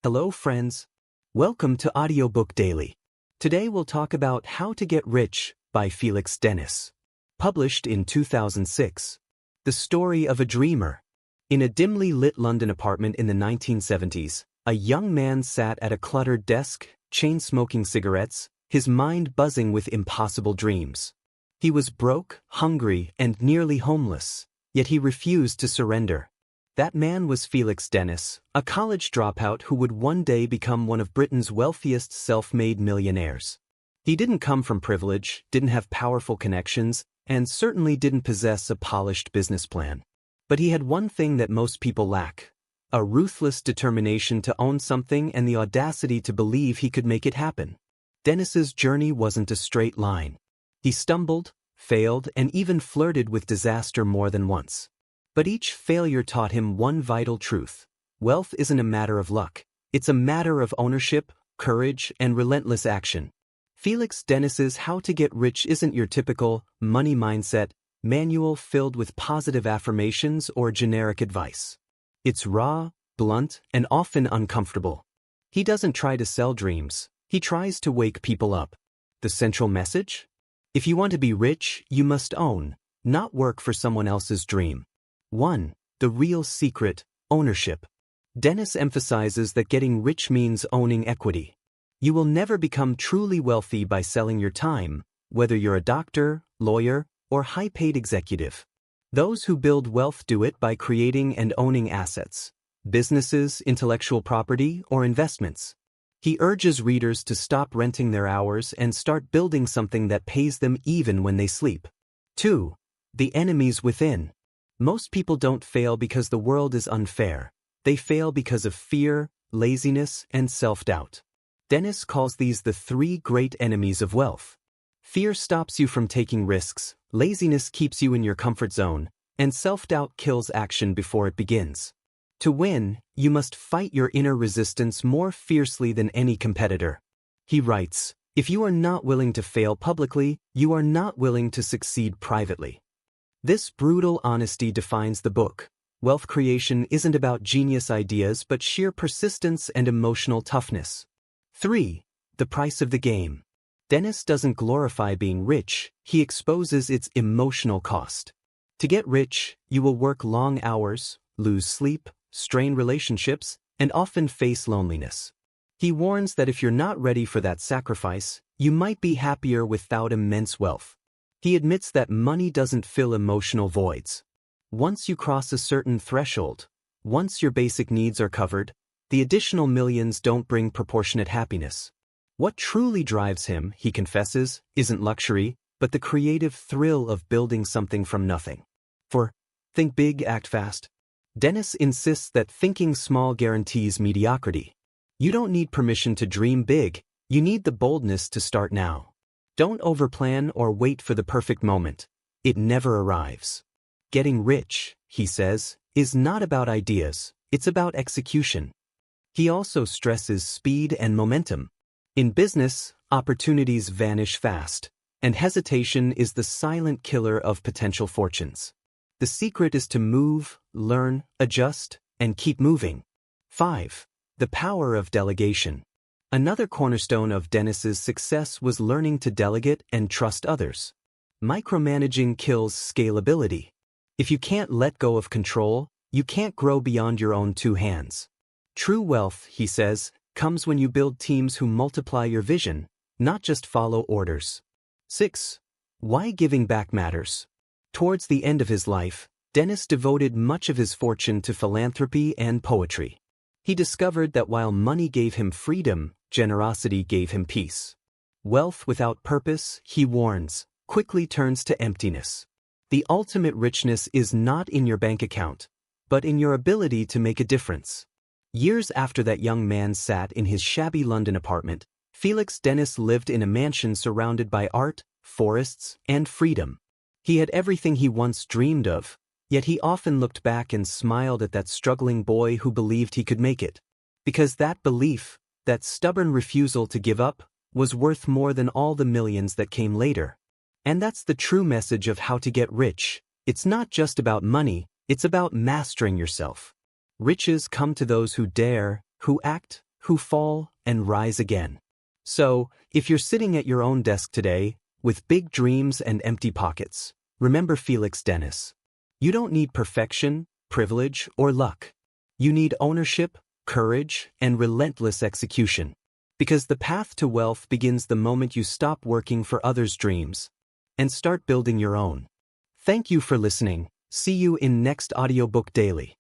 Hello friends. Welcome to Audiobook Daily. Today we'll talk about How to Get Rich by Felix Dennis. Published in 2006. The story of a dreamer. In a dimly lit London apartment in the 1970s, a young man sat at a cluttered desk, chain-smoking cigarettes, his mind buzzing with impossible dreams. He was broke, hungry, and nearly homeless, yet he refused to surrender. That man was Felix Dennis, a college dropout who would one day become one of Britain's wealthiest self-made millionaires. He didn't come from privilege, didn't have powerful connections, and certainly didn't possess a polished business plan. But he had one thing that most people lack: a ruthless determination to own something and the audacity to believe he could make it happen. Dennis's journey wasn't a straight line. He stumbled, failed, and even flirted with disaster more than once. But each failure taught him one vital truth: wealth isn't a matter of luck, it's a matter of ownership, courage, and relentless action. Felix Dennis's How to Get Rich isn't your typical money mindset manual filled with positive affirmations or generic advice. It's raw, blunt, and often uncomfortable. He doesn't try to sell dreams, he tries to wake people up. The central message? If you want to be rich, you must own, not work for someone else's dream. 1. The real secret: ownership. Dennis emphasizes that getting rich means owning equity. You will never become truly wealthy by selling your time, whether you're a doctor, lawyer, or high-paid executive. Those who build wealth do it by creating and owning assets, businesses, intellectual property, or investments. He urges readers to stop renting their hours and start building something that pays them even when they sleep. 2. The enemies within. Most people don't fail because the world is unfair. They fail because of fear, laziness, and self-doubt. Dennis calls these the three great enemies of wealth. Fear stops you from taking risks, laziness keeps you in your comfort zone, and self-doubt kills action before it begins. To win, you must fight your inner resistance more fiercely than any competitor. He writes, "If you are not willing to fail publicly, you are not willing to succeed privately." This brutal honesty defines the book. Wealth creation isn't about genius ideas but sheer persistence and emotional toughness. 3. The price of the game. Dennis doesn't glorify being rich, he exposes its emotional cost. To get rich, you will work long hours, lose sleep, strain relationships, and often face loneliness. He warns that if you're not ready for that sacrifice, you might be happier without immense wealth. He admits that money doesn't fill emotional voids. Once you cross a certain threshold, once your basic needs are covered, the additional millions don't bring proportionate happiness. What truly drives him, he confesses, isn't luxury, but the creative thrill of building something from nothing. For think big, act fast. Dennis insists that thinking small guarantees mediocrity. You don't need permission to dream big, you need the boldness to start now. Don't overplan or wait for the perfect moment. It never arrives. Getting rich, he says, is not about ideas, it's about execution. He also stresses speed and momentum. In business, opportunities vanish fast, and hesitation is the silent killer of potential fortunes. The secret is to move, learn, adjust, and keep moving. 5. The power of delegation. Another cornerstone of Dennis's success was learning to delegate and trust others. Micromanaging kills scalability. If you can't let go of control, you can't grow beyond your own two hands. True wealth, he says, comes when you build teams who multiply your vision, not just follow orders. 6. Why giving back matters. Towards the end of his life, Dennis devoted much of his fortune to philanthropy and poetry. He discovered that while money gave him freedom, generosity gave him peace. Wealth without purpose, he warns, quickly turns to emptiness. The ultimate richness is not in your bank account, but in your ability to make a difference. Years after that young man sat in his shabby London apartment, Felix Dennis lived in a mansion surrounded by art, forests, and freedom. He had everything he once dreamed of, yet he often looked back and smiled at that struggling boy who believed he could make it. Because that belief, that stubborn refusal to give up, was worth more than all the millions that came later. And that's the true message of How to Get Rich. It's not just about money, it's about mastering yourself. Riches come to those who dare, who act, who fall and rise again. So, if you're sitting at your own desk today, with big dreams and empty pockets, remember Felix Dennis. You don't need perfection, privilege, or luck. You need ownership, courage, and relentless execution. Because the path to wealth begins the moment you stop working for others' dreams and start building your own. Thank you for listening. See you in next Audiobook Daily.